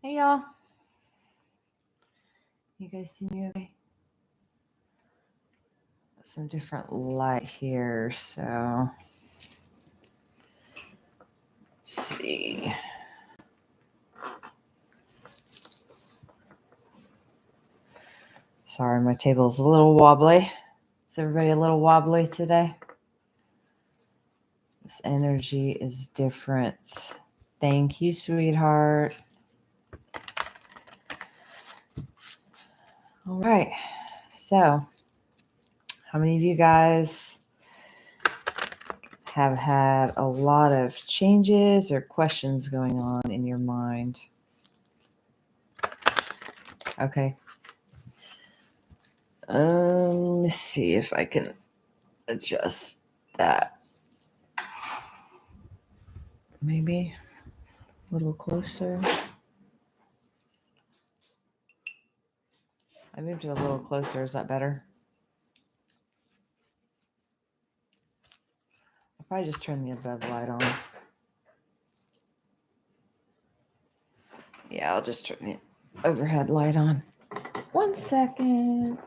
Hey y'all. You guys see me okay? Some different light here, so let's see. Sorry, my table's a little wobbly. Is everybody a little wobbly today? This energy is different. Thank you, sweetheart. All right. So, how many of you guys have had a lot of changes or questions going on in your mind? Okay. Let's see if I can adjust that. Maybe a little closer. I moved it a little closer. Is that better? I'll probably just turn the above light on. Yeah, I'll just turn the overhead light on. 1 second.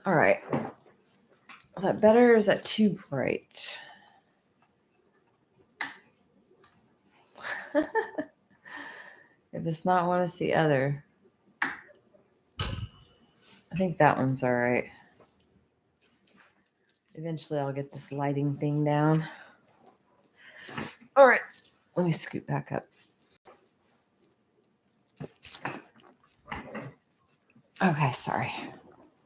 All right. Is that better or is that too bright? If it's not, want to see other. I think that one's all right. Eventually I'll get this lighting thing down. All right. Let me scoot back up. Okay, sorry.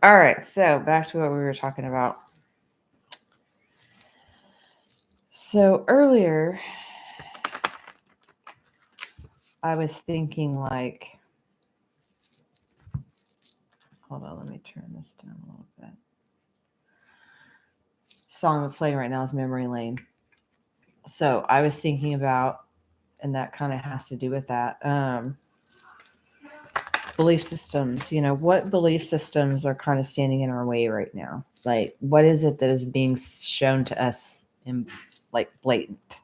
All right, so back to what we were talking about. So earlier, I was thinking like, hold on, let me turn this down a little bit. Song that's playing right now is Memory Lane. So I was thinking about, and that kind of has to do with that, belief systems. You know, what belief systems are kind of standing in our way right now? Like, what is it that is being shown to us in like blatant?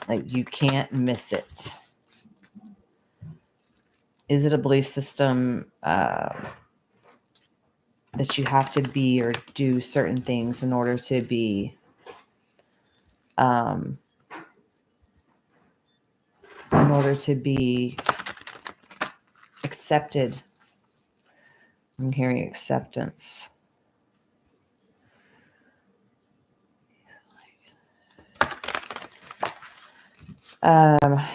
Like, you can't miss it. Is it a belief system that you have to be or do certain things in order to be accepted? I'm hearing acceptance. I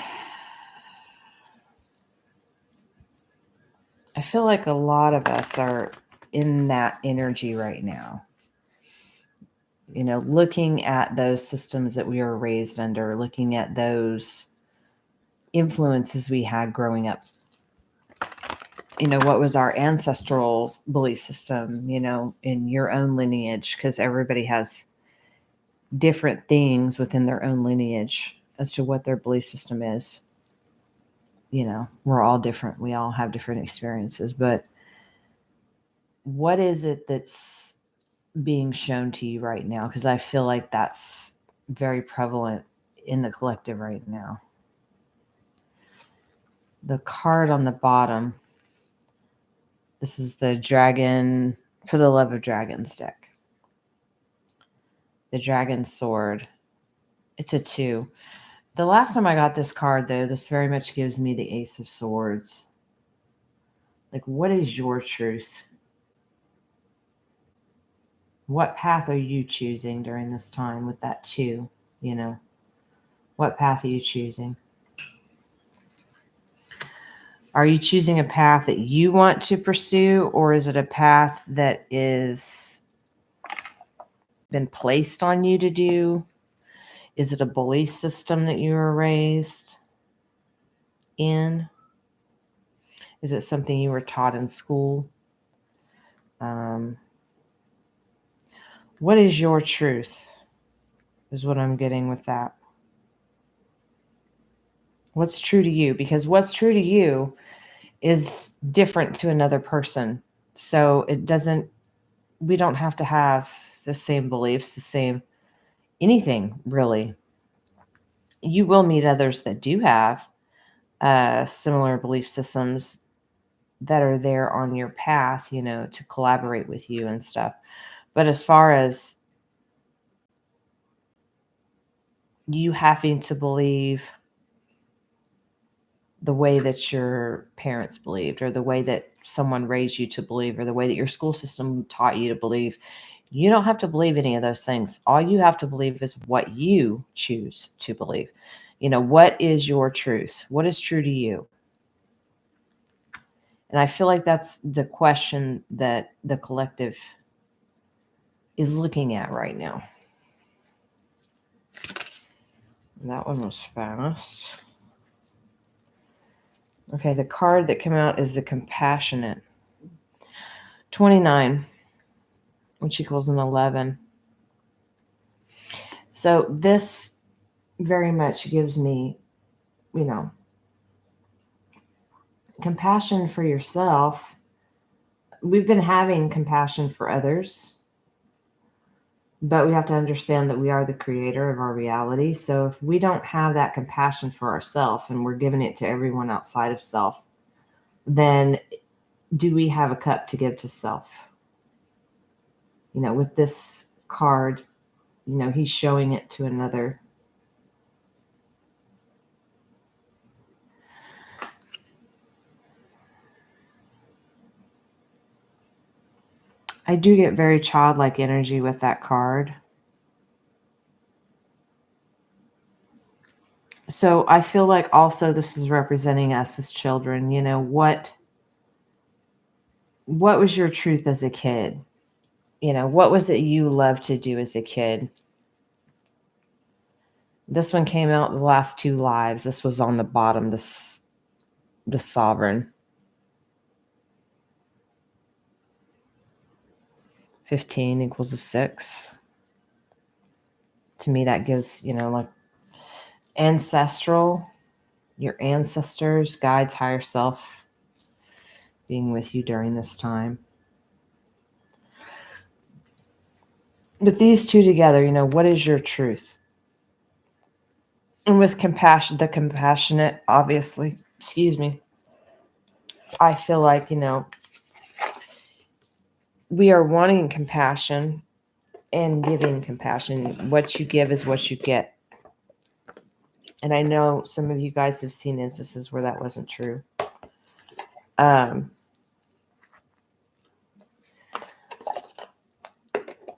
feel like a lot of us are in that energy right now. You know, looking at those systems that we were raised under, looking at those influences we had growing up. You know, what was our ancestral belief system, you know, in your own lineage, because everybody has different things within their own lineage as to what their belief system is. You know, we're all different. We all have different experiences, but what is it that's being shown to you right now? Because I feel like that's very prevalent in the collective right now. The card on the bottom, this is the Dragon for the Love of Dragons deck. The Dragon Sword. It's a 2. The last time I got this card, though, this very much gives me the Ace of Swords. Like, what is your truth? What path are you choosing during this time with that 2? You know, what path are you choosing? Are you choosing a path that you want to pursue, or is it a path that is been placed on you to do? Is it a belief system that you were raised in? Is it something you were taught in school? What is your truth? Is what I'm getting with that. What's true to you? Because what's true to you is different to another person. So we don't have to have the same beliefs, the same anything really. You will meet others that do have similar belief systems that are there on your path, to collaborate with you and stuff. But as far as you having to believe the way that your parents believed, or the way that someone raised you to believe, or the way that your school system taught you to believe, you don't have to believe any of those things. All you have to believe is what you choose to believe. What is your truth? What is true to you? And I feel like that's the question that the collective is looking at right now. And that one was fast. Okay, the card that came out is the Compassionate. 29, which equals an 11. So this very much gives me, compassion for yourself. We've been having compassion for others, but we have to understand that we are the creator of our reality. So if we don't have that compassion for ourselves and we're giving it to everyone outside of self, then do we have a cup to give to self? With this card, he's showing it to another. I do get very childlike energy with that card. So I feel like also this is representing us as children. What was your truth as a kid? What was it you loved to do as a kid? This one came out the last 2 lives. This was on the bottom, the Sovereign. 15 equals a 6. To me, that gives, like ancestral, your ancestors, guides, higher self being with you during this time. But these two together, what is your truth? And with compassion, the Compassionate, obviously, I feel like, we are wanting compassion and giving compassion. What you give is what you get. And I know some of you guys have seen instances where that wasn't true.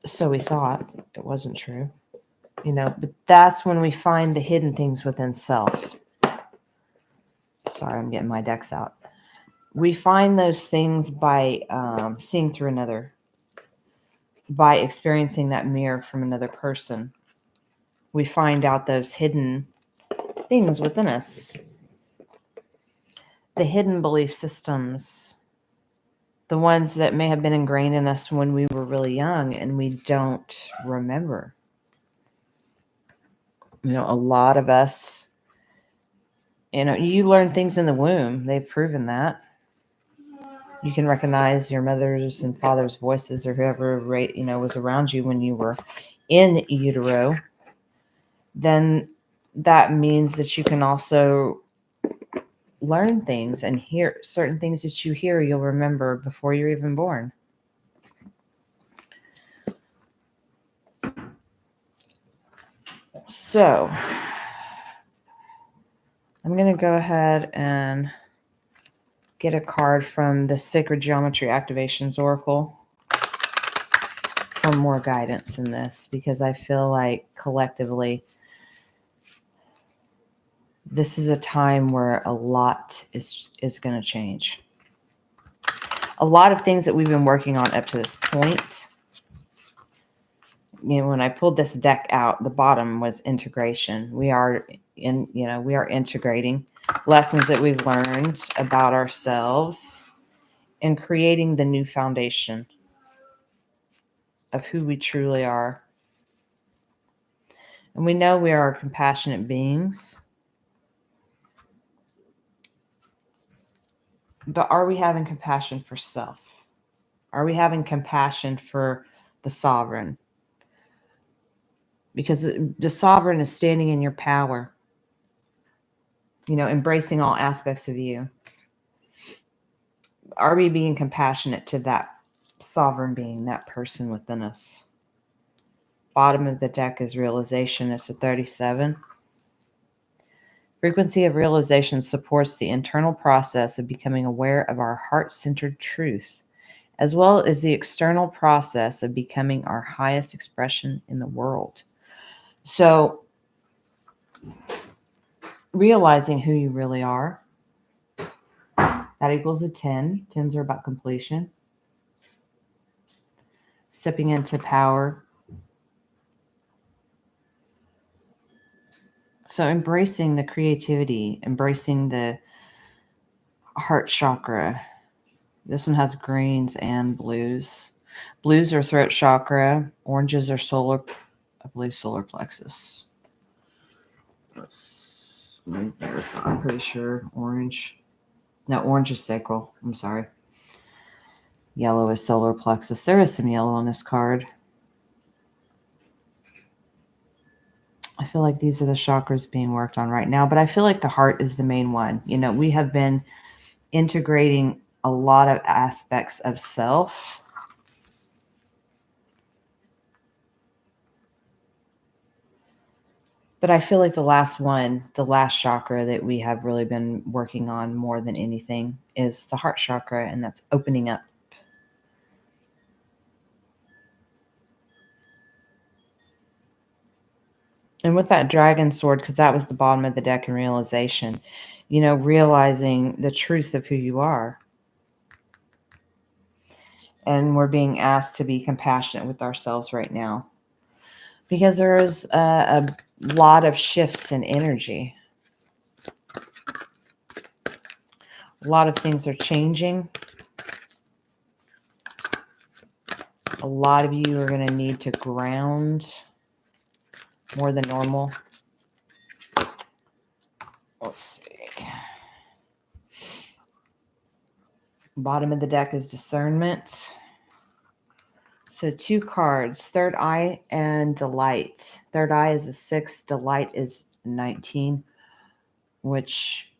So we thought it wasn't true, but that's when we find the hidden things within self. Sorry, I'm getting my decks out. We find those things by seeing through another, by experiencing that mirror from another person. We find out those hidden things within us, the hidden belief systems, the ones that may have been ingrained in us when we were really young and we don't remember. A lot of us, you learn things in the womb. They've proven that. You can recognize your mother's and father's voices, or whoever, was around you when you were in utero. Then that means that you can also learn things and hear certain things that you hear, you'll remember before you're even born. So I'm going to go ahead and get a card from the Sacred Geometry Activations Oracle for more guidance in this, because I feel like collectively this is a time where a lot is going to change. A lot of things that we've been working on up to this point. When I pulled this deck out, the bottom was integration. We are integrating lessons that we've learned about ourselves and creating the new foundation of who we truly are. And we know we are compassionate beings. But are we having compassion for self? Are we having compassion for the sovereign? Because the sovereign is standing in your power, embracing all aspects of you. Are we being compassionate to that sovereign being, that person within us? Bottom of the deck is realization. It's a 37. Frequency of realization supports the internal process of becoming aware of our heart-centered truth, as well as the external process of becoming our highest expression in the world. So, realizing who you really are, that equals a 10. 10s are about completion. Stepping into power. So embracing the creativity, embracing the heart chakra. This one has greens and blues. Blues are throat chakra. Oranges are I believe solar plexus. Let me verify. I'm pretty sure orange. No, orange is sacral. I'm sorry. Yellow is solar plexus. There is some yellow on this card. I feel like these are the chakras being worked on right now, but I feel like the heart is the main one. We have been integrating a lot of aspects of self. But I feel like the last chakra that we have really been working on more than anything is the heart chakra, and that's opening up. And with that dragon sword, because that was the bottom of the deck in realization, realizing the truth of who you are. And we're being asked to be compassionate with ourselves right now, because there is a lot of shifts in energy. A lot of things are changing. A lot of you are going to need to ground more than normal. Let's see. Bottom of the deck is discernment. So 2 cards, third eye and delight. Third eye is a 6, delight is 19, which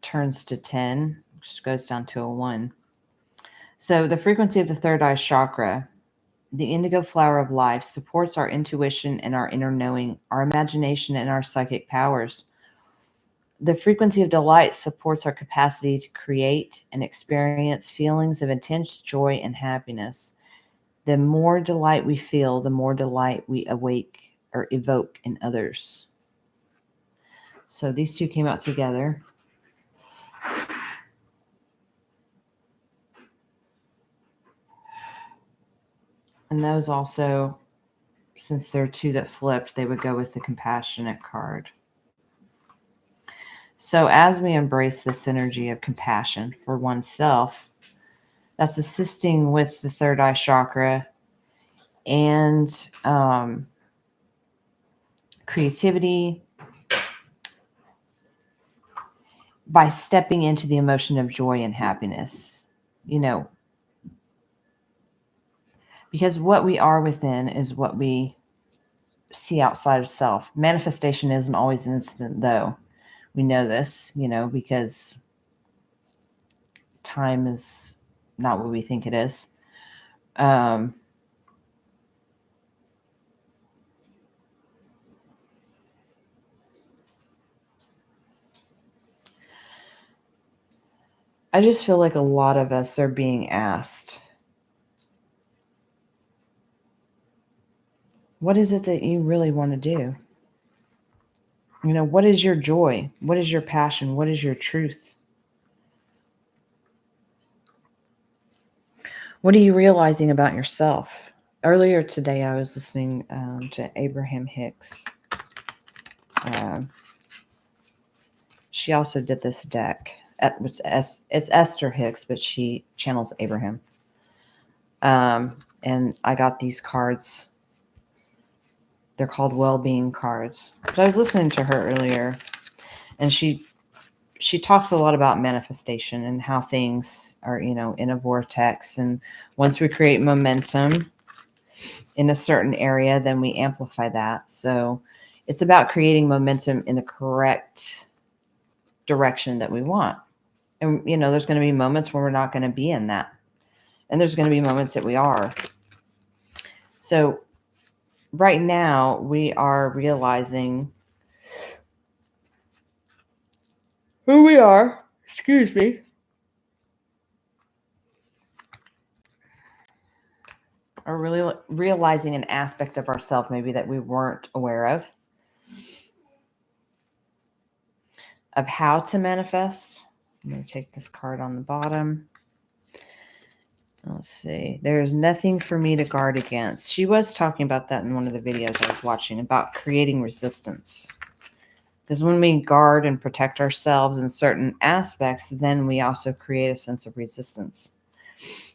turns to 10, which goes down to a 1. So the frequency of the third eye chakra, the indigo flower of life, supports our intuition and our inner knowing, our imagination and our psychic powers. The frequency of delight supports our capacity to create and experience feelings of intense joy and happiness. The more delight we feel, the more delight we awake or evoke in others. So these two came out together. And those also, since there are 2 that flipped, they would go with the compassionate card. So as we embrace this energy of compassion for oneself, that's assisting with the third eye chakra and creativity by stepping into the emotion of joy and happiness, because what we are within is what we see outside of self. Manifestation isn't always instant, though. We know this, because time is not what we think it is. I just feel like a lot of us are being asked, what is it that you really want to do? What is your joy? What is your passion? What is your truth? What are you realizing about yourself? Earlier today, I was listening to Abraham Hicks. She also did this deck. It's Esther Hicks, but she channels Abraham. And I got these cards. They're called well-being cards. But I was listening to her earlier, and she she talks a lot about manifestation and how things are, in a vortex. And once we create momentum in a certain area, then we amplify that. So it's about creating momentum in the correct direction that we want. And, there's going to be moments where we're not going to be in that. And there's going to be moments that we are. So right now we are realizing who we are. Excuse me. Or really realizing an aspect of ourselves maybe that we weren't aware of how to manifest. I'm going to take this card on the bottom. Let's see. There's nothing for me to guard against. She was talking about that in one of the videos I was watching about creating resistance. Because when we guard and protect ourselves in certain aspects, then we also create a sense of resistance.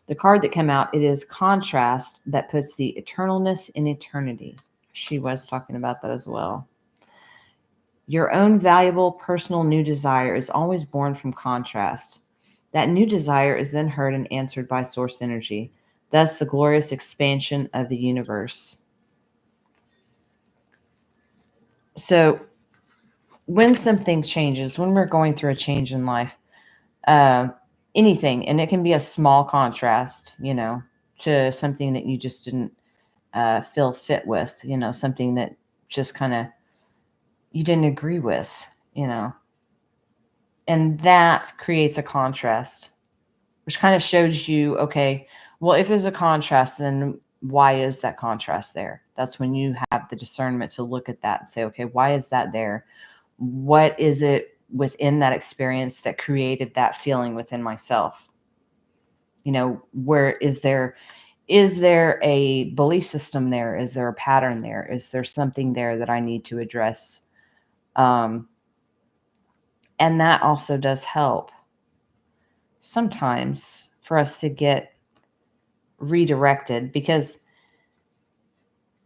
The card that came out, it is contrast that puts the eternalness in eternity. She was talking about that as well. Your own valuable personal new desire is always born from contrast. That new desire is then heard and answered by source energy, thus the glorious expansion of the universe. So when something changes, when we're going through a change in life, anything, and it can be a small contrast, to something that you just didn't feel fit with, something that just kind of you didn't agree with, and that creates a contrast, which kind of shows you, okay, well, if there's a contrast, then why is that contrast there? That's when you have the discernment to look at that and say, okay, why is that there? What is it within that experience that created that feeling within myself? Where is there a belief system there? Is there a pattern there? Is there something there that I need to address? And that also does help sometimes for us to get redirected, because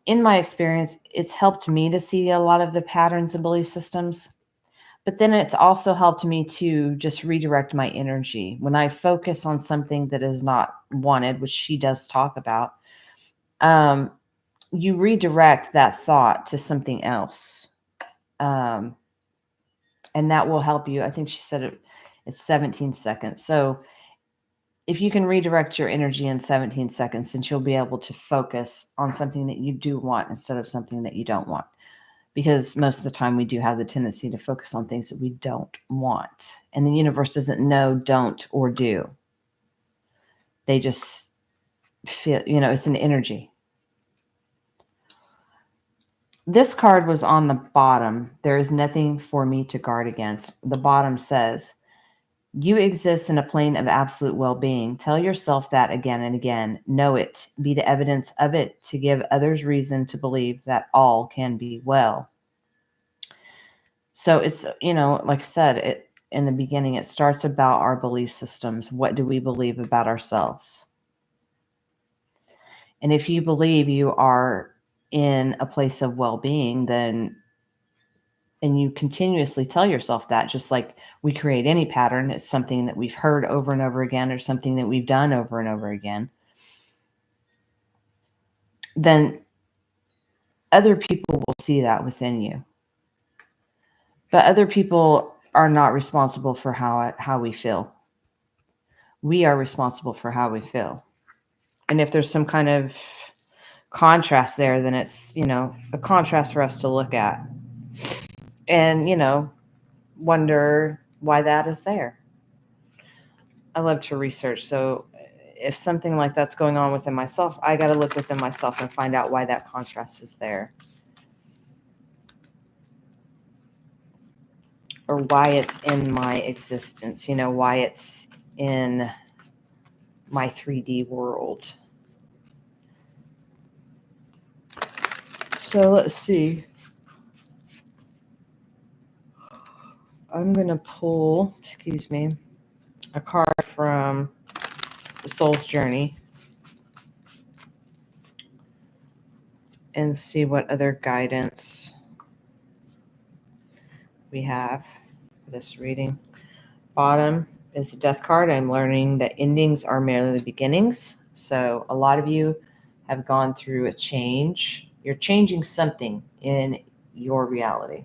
in my experience, it's helped me to see a lot of the patterns and belief systems, but then it's also helped me to just redirect my energy. When I focus on something that is not wanted, which she does talk about, you redirect that thought to something else. And that will help you. I think she said it's 17 seconds. So if you can redirect your energy in 17 seconds, then you'll be able to focus on something that you do want instead of something that you don't want. Because most of the time we do have the tendency to focus on things that we don't want. And the universe doesn't know don't or do. They just feel, it's an energy. This card was on the bottom. There is nothing for me to guard against. The bottom says, you exist in a plane of absolute well-being. Tell yourself that again and again. Know it. Be the evidence of it to give others reason to believe that all can be well. So it's, like I said, in the beginning, it starts about our belief systems. What do we believe about ourselves? And if you believe you are in a place of well-being, then, and you continuously tell yourself that, just like we create any pattern, it's something that we've heard over and over again, or something that we've done over and over again, then other people will see that within you. But other people are not responsible for how we feel. We are responsible for how we feel. And if there's some kind of contrast there, then it's, a contrast for us to look at and, wonder why that is there. I love to research. So if something like that's going on within myself, I got to look within myself and find out why that contrast is there. Or why it's in my existence, why it's in my 3D world. So let's see. I'm going to pull, a card from the Soul's Journey and see what other guidance we have for this reading. Bottom is the Death card. I'm learning that endings are merely beginnings. So a lot of you have gone through a change. You're changing something in your reality.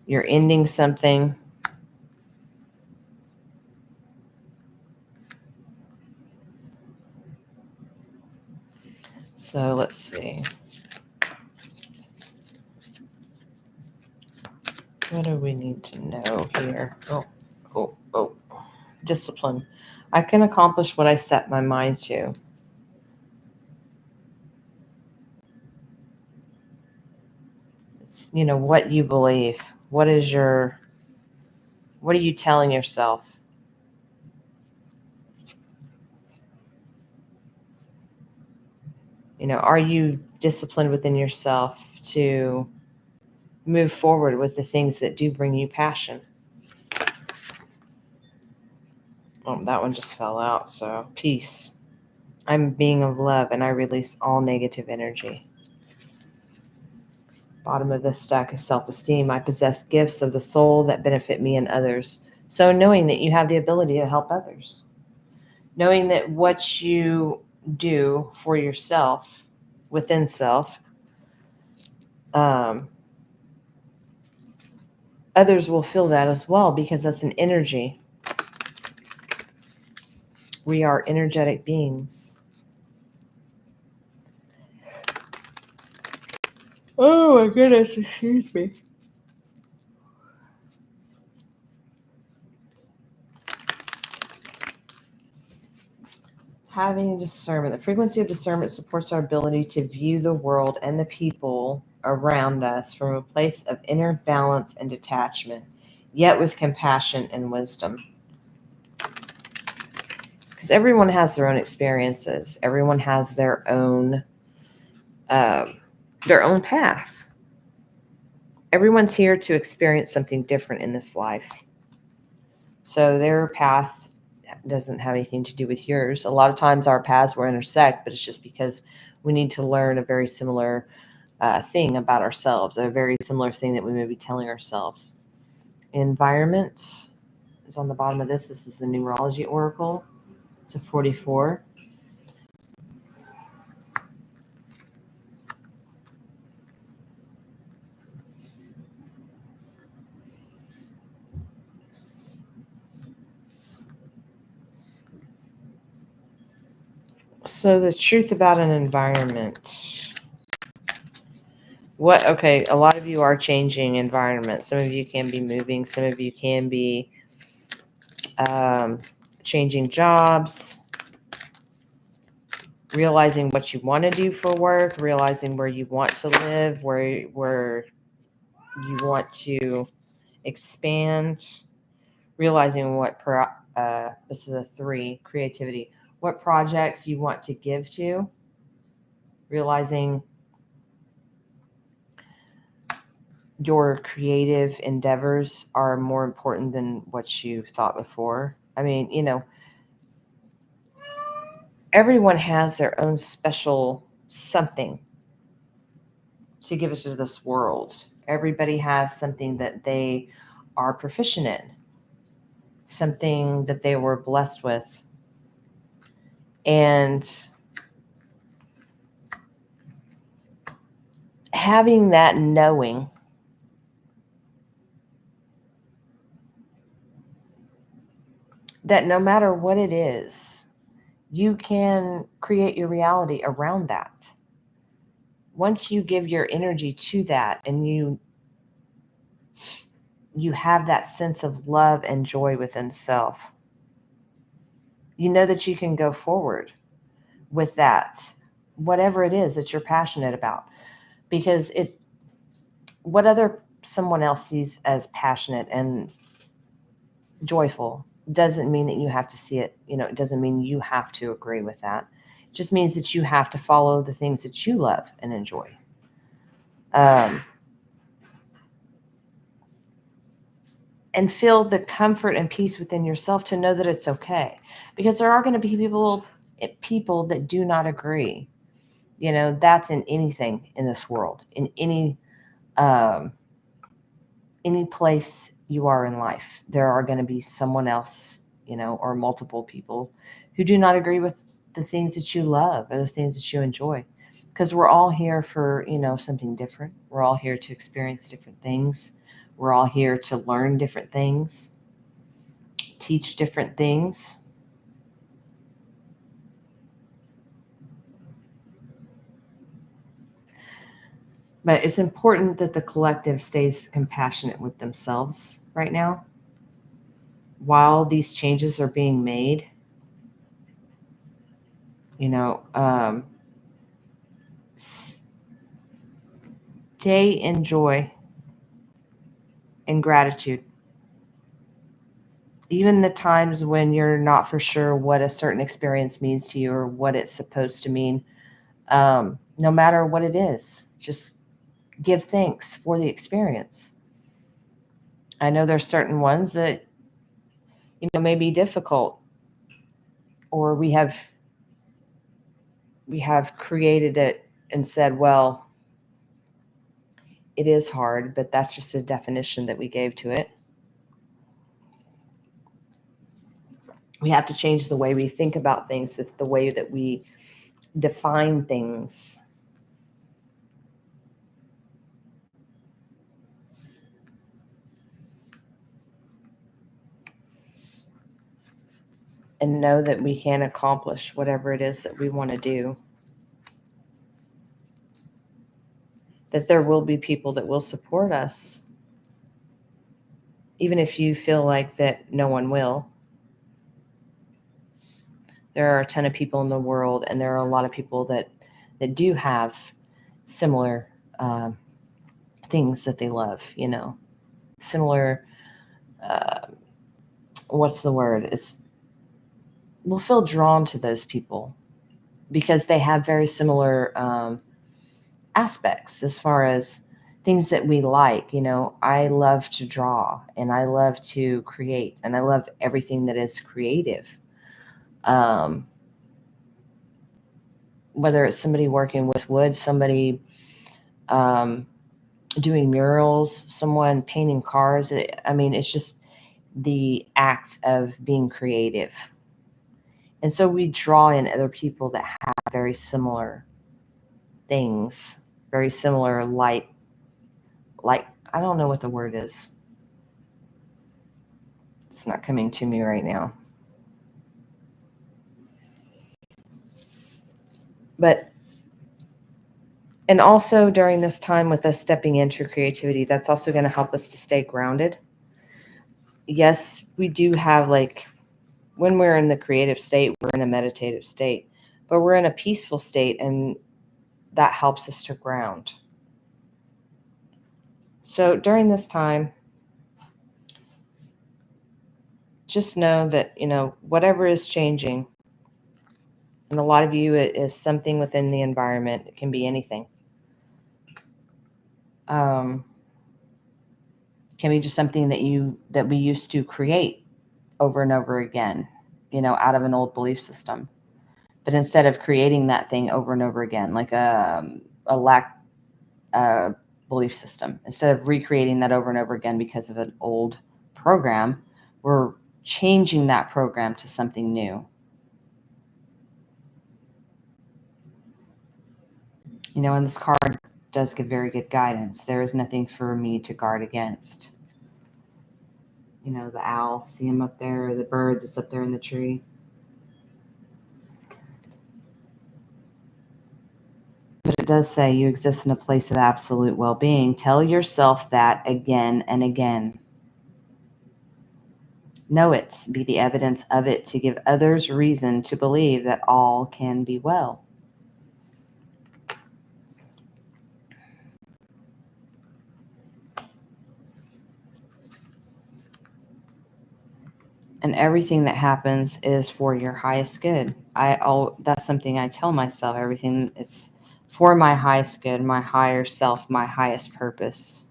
You're ending something. So let's see. What do we need to know here? Oh. Discipline. I can accomplish what I set my mind to. It's, what you believe. What are you telling yourself? Are you disciplined within yourself to move forward with the things that do bring you passion? Oh, that one just fell out. So peace. I'm a being of love and I release all negative energy. Bottom of this stack is self-esteem. I possess gifts of the soul that benefit me and others. So knowing that you have the ability to help others. Knowing that what you do for yourself, within self, others will feel that as well because that's an energy. We are energetic beings. Oh my goodness, excuse me. Having discernment. The frequency of discernment supports our ability to view the world and the people around us from a place of inner balance and detachment, yet with compassion and wisdom. Because everyone has their own experiences. Everyone has their own path. Everyone's here to experience something different in this life. So their path doesn't have anything to do with yours. A lot of times our paths will intersect, but it's just because we need to learn a very similar thing about ourselves, a very similar thing that we may be telling ourselves. Environment is on the bottom of this. This is the numerology oracle. It's a 44. So the truth about an environment. A lot of you are changing environments. Some of you can be moving. Some of you can be changing jobs, realizing what you want to do for work, realizing where you want to live, where you want to expand, realizing this is a 3, creativity, what projects you want to give to, realizing your creative endeavors are more important than what you thought before. I mean, everyone has their own special something to give us to this world. Everybody has something that they are proficient in, something that they were blessed with. And having that knowing that no matter what it is, you can create your reality around that. Once you give your energy to that and you have that sense of love and joy within self, you know that you can go forward with that, whatever it is that you're passionate about. Because what other someone else sees as passionate and joyful doesn't mean that you have to see it. It doesn't mean you have to agree with that. It just means that you have to follow the things that you love and enjoy. And feel the comfort and peace within yourself to know that it's okay. Because there are going to be people that do not agree. That's in anything in this world, in any place you are in life. There are going to be someone else, or multiple people who do not agree with the things that you love or the things that you enjoy. Because we're all here for, something different. We're all here to experience different things. We're all here to learn different things, teach different things. But it's important that the collective stays compassionate with themselves right now while these changes are being made. Stay in joy and gratitude. Even the times when you're not for sure what a certain experience means to you or what it's supposed to mean, no matter what it is, just give thanks for the experience. I know there's certain ones that, may be difficult, or we have created it and said, well, it is hard, but that's just a definition that we gave to it. We have to change the way we think about things, the way that we define things. And know that we can accomplish whatever it is that we want to do. That there will be people that will support us, even if you feel like that no one will. There are a ton of people in the world, and there are a lot of people that do have similar things that they love, similar, what's the word? We'll feel drawn to those people because they have very similar aspects as far as things that we like. I love to draw, and I love to create, and I love everything that is creative. Whether it's somebody working with wood, somebody doing murals, someone painting cars. It's just the act of being creative. And so we draw in other people that have very similar things, very similar like I don't know what the word is. It's not coming to me right now. And also during this time with us stepping into creativity, that's also going to help us to stay grounded. Yes, we do have, when we're in the creative state, we're in a meditative state, but we're in a peaceful state, and that helps us to ground. So during this time, just know that, whatever is changing, and a lot of you, it is something within the environment. It can be anything. Can be just something that we used to create over and over again, out of an old belief system. But instead of creating that thing over and over again, like a belief system, instead of recreating that over and over again because of an old program, we're changing that program to something new. And this card does give very good guidance. There is nothing for me to guard against. The owl, see him up there, the bird that's up there in the tree. But it does say you exist in a place of absolute well-being. Tell yourself that again and again. Know it, be the evidence of it, to give others reason to believe that all can be well. And everything that happens is for your highest good. That's something I tell myself. Everything, it's for my highest good, my higher self, my highest purpose.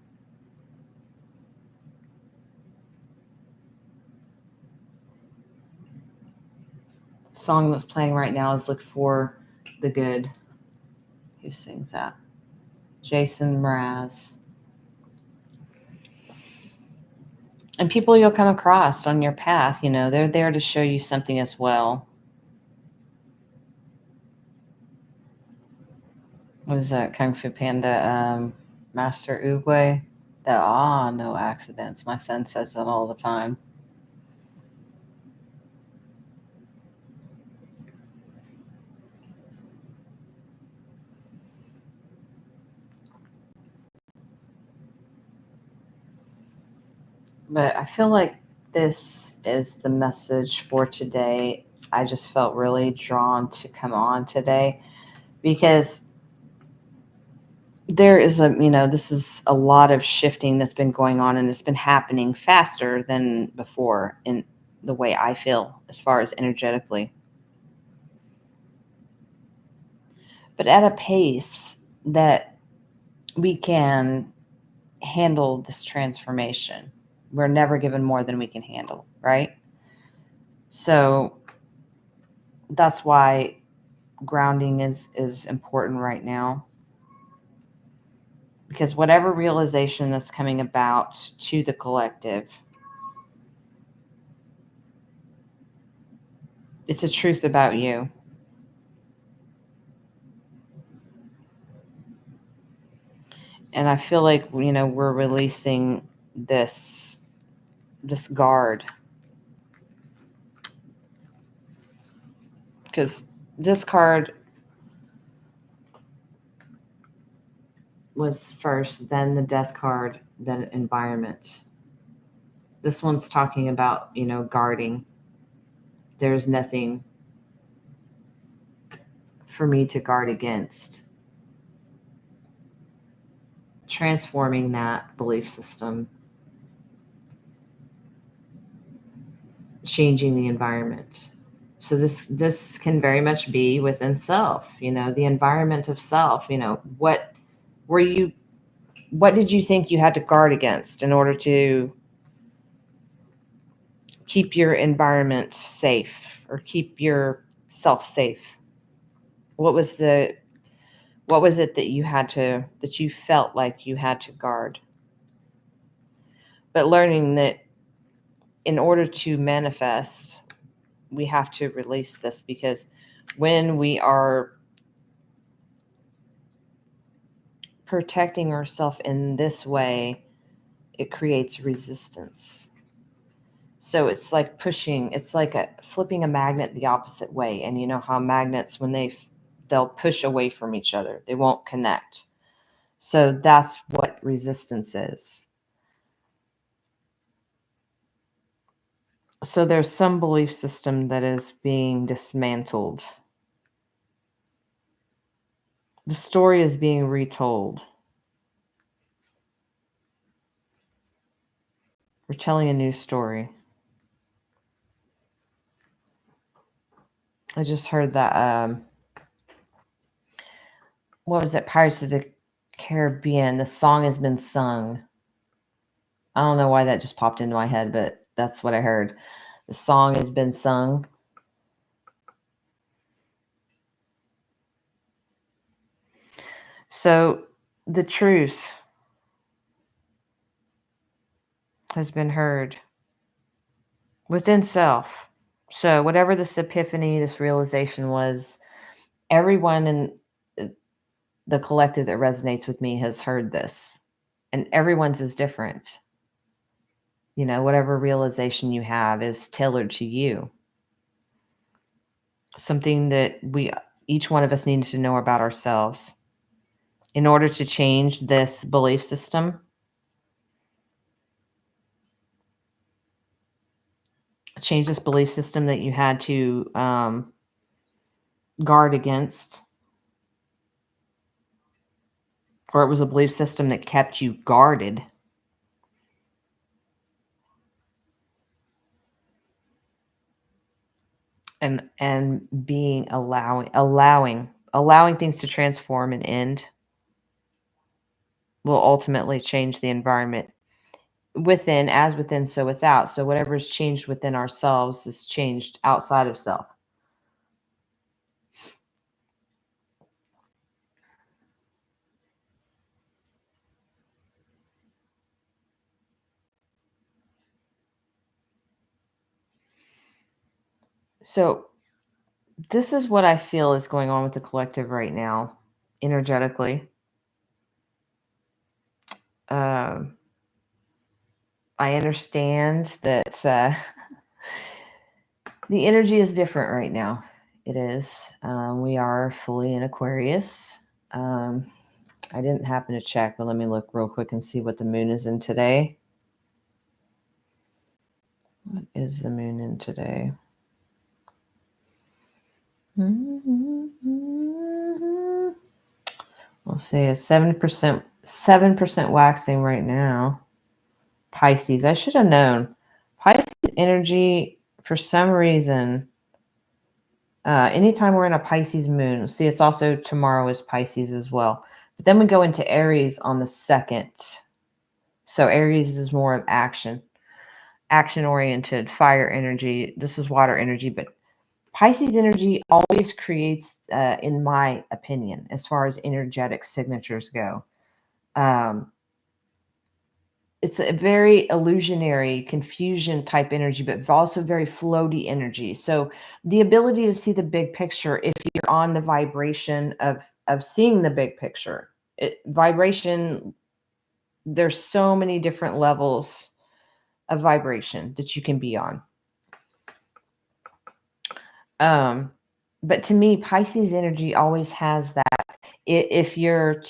The song that's playing right now is Look for the Good. Who sings that? Jason Mraz. And people you'll come across on your path, they're there to show you something as well. What is that? Kung Fu Panda, Master Oogway? No accidents. My son says that all the time. But I feel like this is the message for today. I just felt really drawn to come on today because this is a lot of shifting that's been going on, and it's been happening faster than before in the way I feel as far as energetically, but at a pace that we can handle this transformation. We're never given more than we can handle, right? So that's why grounding is important right now, because whatever realization that's coming about to the collective, it's a truth about you. And I feel like we're releasing this guard, because this card was first, then the death card, then environment. This one's talking about guarding. There's nothing for me to guard against. Transforming that belief system, changing the environment. So this can very much be within self, the environment of self. Were you what did you think you had to guard against in order to keep your environment safe or keep yourself safe? What was it that you felt like you had to guard? But learning that in order to manifest, we have to release this, because when we are protecting ourselves in this way, it creates resistance. So it's like flipping a magnet the opposite way. And you know how magnets, when they'll push away from each other, they won't connect. So that's what resistance is. So there's some belief system that is being dismantled. The story is being retold. We're telling a new story. I just heard that, what was it? Pirates of the Caribbean. The song has been sung. I don't know why that just popped into my head, but that's what I heard. The song has been sung. So the truth has been heard within self. So whatever this epiphany, this realization was, everyone in the collective that resonates with me has heard this. And everyone's is different. Whatever realization you have is tailored to you. Something that each one of us needs to know about ourselves in order to change this belief system. Change this belief system that you had to guard against, or it was a belief system that kept you guarded. And being allowing things to transform and end will ultimately change the environment within, as within, so without. So whatever is changed within ourselves is changed outside of self. So this is what I feel is going on with the collective right now, energetically. Um, I understand that the energy is different right now. It is. We are fully in Aquarius. I didn't happen to check, but let me look real quick and see what the moon is in today. What is the moon in today? We'll say a 7% waxing right now. Pisces. I should have known. Pisces energy, for some reason, anytime we're in a Pisces moon, see, it's also tomorrow is Pisces as well. But then we go into Aries on the 2nd. So Aries is more of action oriented, fire energy. This is water energy, but Pisces energy always creates, in my opinion, as far as energetic signatures go. It's a very illusionary, confusion type energy, but also very floaty energy. So the ability to see the big picture, if you're on the vibration of seeing the big picture, vibration, there's so many different levels of vibration that you can be on. But to me, Pisces energy always has that. If you're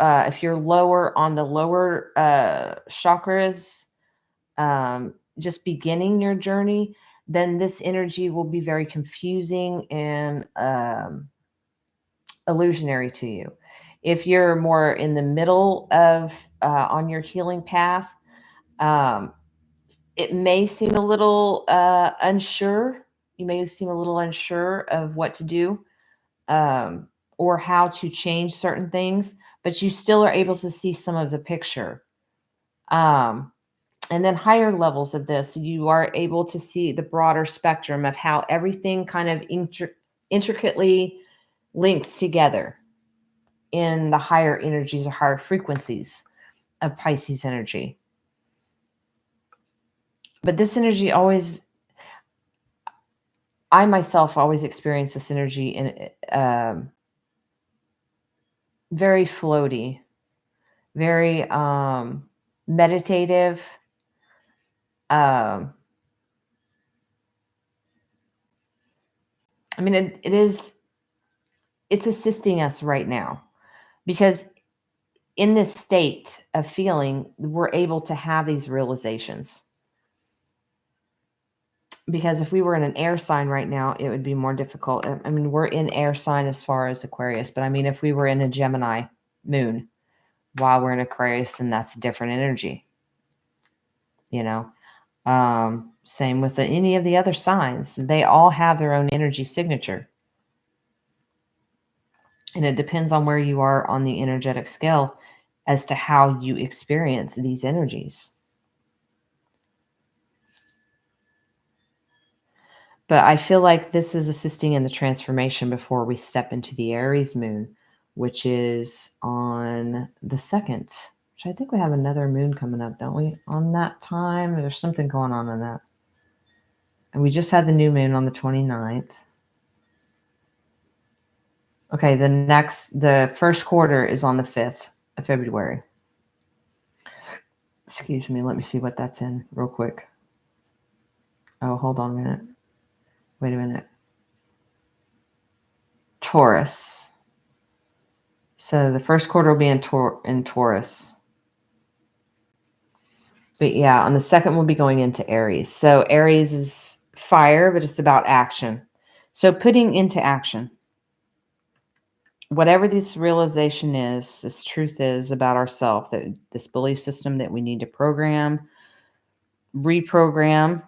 if you're lower on the lower chakras, just beginning your journey, then this energy will be very confusing and illusionary to you. If you're more in the middle of on your healing path, um, it may seem a little unsure. You may seem a little unsure of what to do, or how to change certain things, but you still are able to see some of the picture. And then higher levels of this, you are able to see the broader spectrum of how everything kind of intricately links together in the higher energies or higher frequencies of Pisces energy. But this energy always, I myself always experience this energy in very floaty, very meditative. I mean, it's assisting us right now, because in this state of feeling, we're able to have these realizations. Because if we were in an air sign right now, it would be more difficult. I mean, we're in air sign as far as Aquarius, but I mean, if we were in a Gemini moon while we're in Aquarius, then that's a different energy. You know, same with any of the other signs. They all have their own energy signature. And it depends on where you are on the energetic scale as to how you experience these energies. But I feel like this is assisting in the transformation before we step into the Aries moon, which is on the 2nd, which I think we have another moon coming up, don't we? On that time, there's something going on in that. And we just had the new moon on the 29th. Okay, the first quarter is on the 5th of February. Excuse me, let me see what that's in real quick. Oh, hold on a minute. Wait a minute. Taurus. So the first quarter will be in Taurus. But yeah, on the 2nd, we'll be going into Aries. So Aries is fire, but it's about action. So putting into action whatever this realization is, this truth is about ourselves, that this belief system that we need to reprogram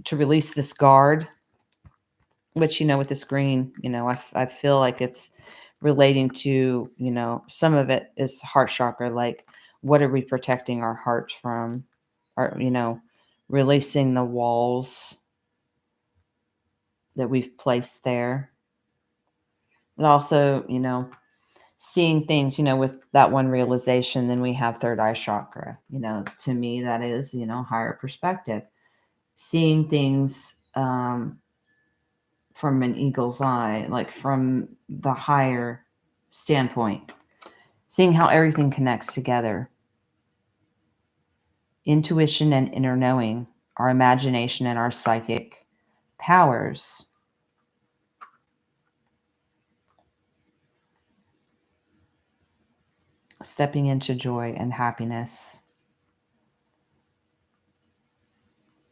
to release this guard, which, with this green, I feel like it's relating to, some of it is the heart chakra. Like, what are we protecting our heart from? Or, releasing the walls that we've placed there. But also, seeing things, with that one realization, then we have third eye chakra. To me, that is, higher perspective. Seeing things from an eagle's eye, like from the higher standpoint, seeing how everything connects together. Intuition and inner knowing, our imagination and our psychic powers. Stepping into joy and happiness.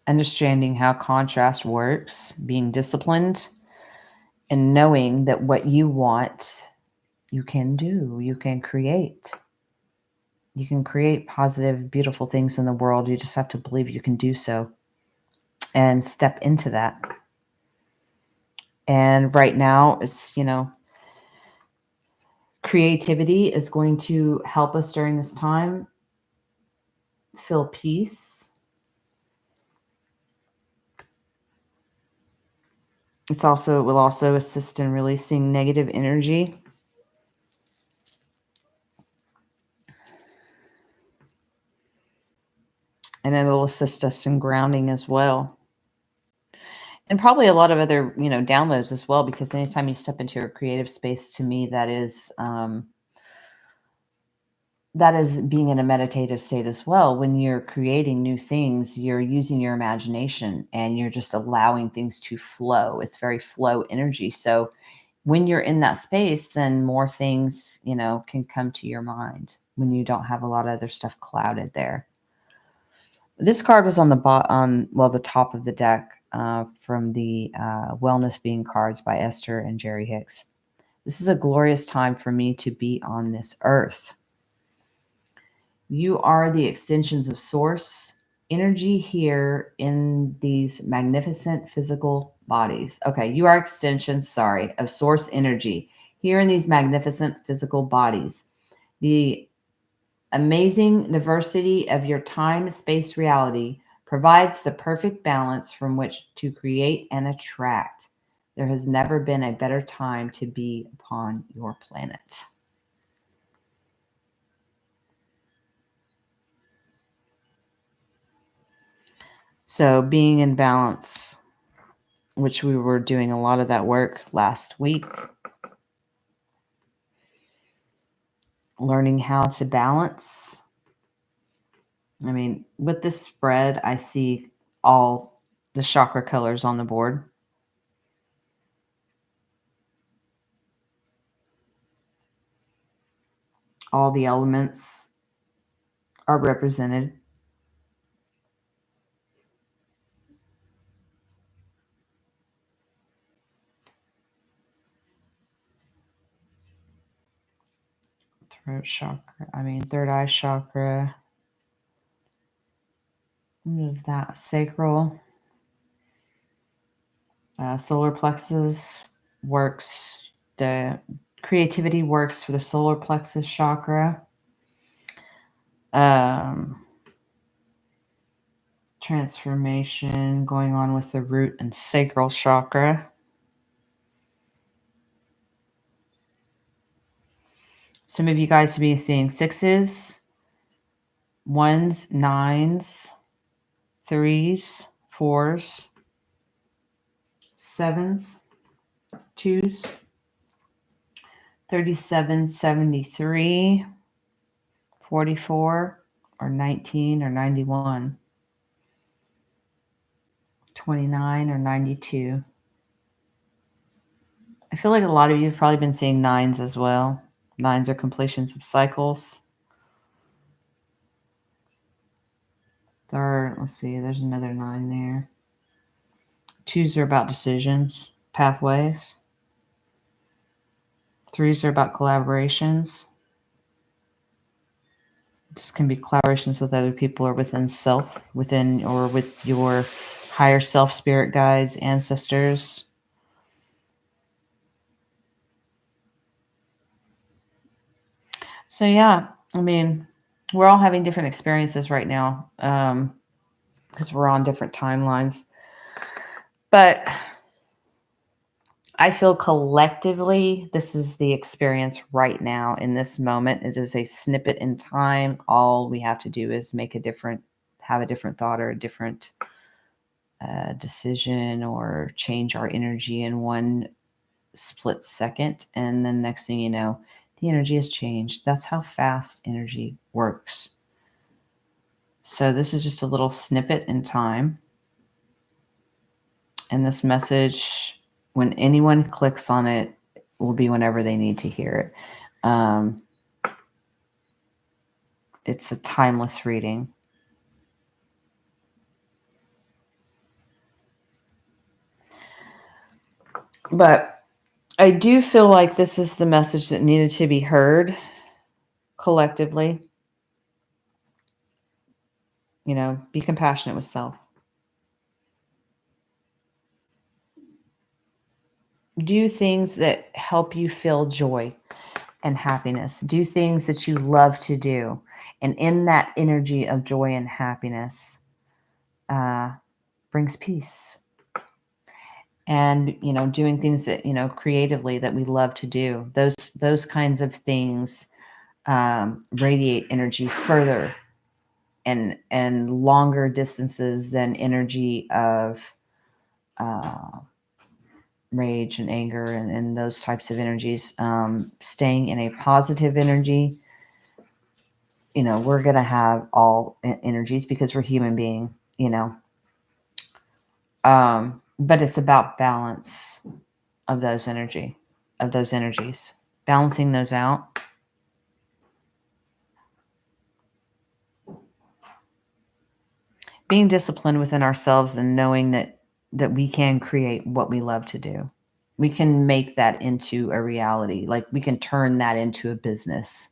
Understanding how contrast works, being disciplined, and knowing that what you want, you can do, you can create. You can create positive, beautiful things in the world. You just have to believe you can do so and step into that. And right now, it's, creativity is going to help us during this time feel peace. It will also assist in releasing negative energy. And it'll assist us in grounding as well. And probably a lot of other, downloads as well, because anytime you step into a creative space, to me, that is being in a meditative state as well. When you're creating new things, you're using your imagination and you're just allowing things to flow. It's very flow energy. So when you're in that space, then more things, can come to your mind when you don't have a lot of other stuff clouded there. This card was on the top of the deck from the Wellness Being cards by Esther and Jerry Hicks. This is a glorious time for me to be on this earth. You are the extensions of source energy here in these magnificent physical bodies. Okay, you are extensions, of source energy here in these magnificent physical bodies. The amazing diversity of your time-space reality provides the perfect balance from which to create and attract. There has never been a better time to be upon your planet. So being in balance, which we were doing a lot of that work last week, learning how to balance. I mean, with this spread, I see all the chakra colors on the board. All the elements are represented. Throat chakra, third eye chakra. What is that? Sacral. Solar plexus works. The creativity works for the solar plexus chakra. Transformation going on with the root and sacral chakra. Some of you guys will be seeing 6s, 1s, 9s, 3s, 4s, 7s, 2s, 37, 73, 44, or 19 or 91, 29 or 92. I feel like a lot of you have probably been seeing 9s as well. 9s are completions of cycles. Let's see, there's another 9 there. 2s are about decisions, pathways. 3s are about collaborations. This can be collaborations with other people or within or with your higher self, spirit guides, ancestors. So yeah, we're all having different experiences right now because we're on different timelines. But I feel collectively, this is the experience right now in this moment. It is a snippet in time. All we have to do is have a different thought or a different a decision or change our energy in one split second. And then next thing you know, the energy has changed. That's how fast energy works. So this is just a little snippet in time. And this message, when anyone clicks on it, will be whenever they need to hear it. It's a timeless reading. But I do feel like this is the message that needed to be heard collectively. You know, be compassionate with self. Do things that help you feel joy and happiness. Do things that you love to do. And in that energy of joy and happiness brings peace. And, you know, doing things that, you know, creatively that we love to do. Those kinds of things radiate energy further and longer distances than energy of rage and anger and those types of energies. Staying in a positive energy, you know, we're going to have all energies because we're human being, you know. But it's about balance of those energies, balancing those out. Being disciplined within ourselves and knowing that we can create what we love to do. We can make that into a reality. Like we can turn that into a business.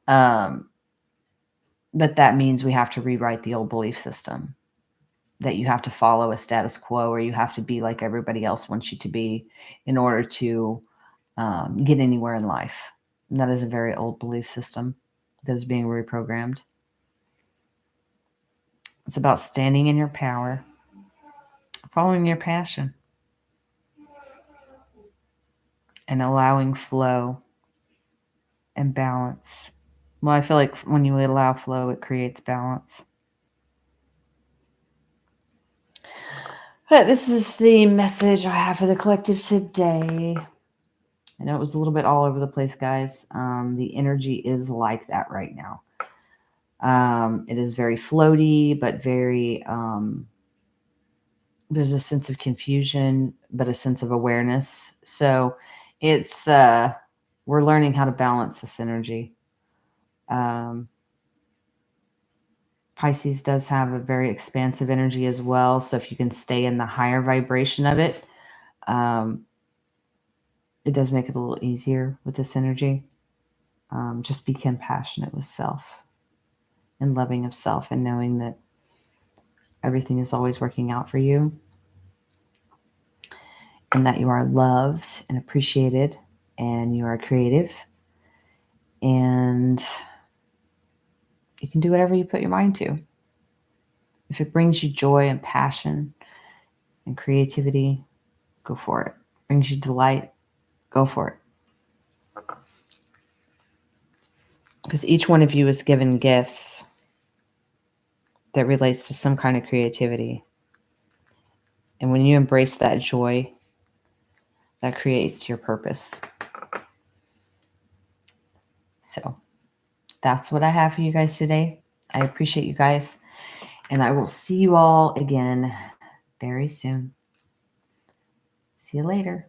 But that means we have to rewrite the old belief system that you have to follow a status quo or you have to be like everybody else wants you to be in order to get anywhere in life. And that is a very old belief system that is being reprogrammed. It's about standing in your power, following your passion, and allowing flow and balance. Well, I feel like when you allow flow, it creates balance. But this is the message I have for the collective today. I know it was a little bit all over the place, guys. The energy is like that right now. It is very floaty, but very, there's a sense of confusion, but a sense of awareness. So it's, we're learning how to balance this energy. Pisces does have a very expansive energy as well. So if you can stay in the higher vibration of it, it does make it a little easier with this energy. Just be compassionate with self and loving of self and knowing that everything is always working out for you and that you are loved and appreciated and you are creative and you can do whatever you put your mind to. If it brings you joy and passion and creativity, go for it. Brings you delight, go for it. Because each one of you is given gifts that relates to some kind of creativity. And when you embrace that joy, that creates your purpose. So that's what I have for you guys today. I appreciate you guys. And I will see you all again very soon. See you later.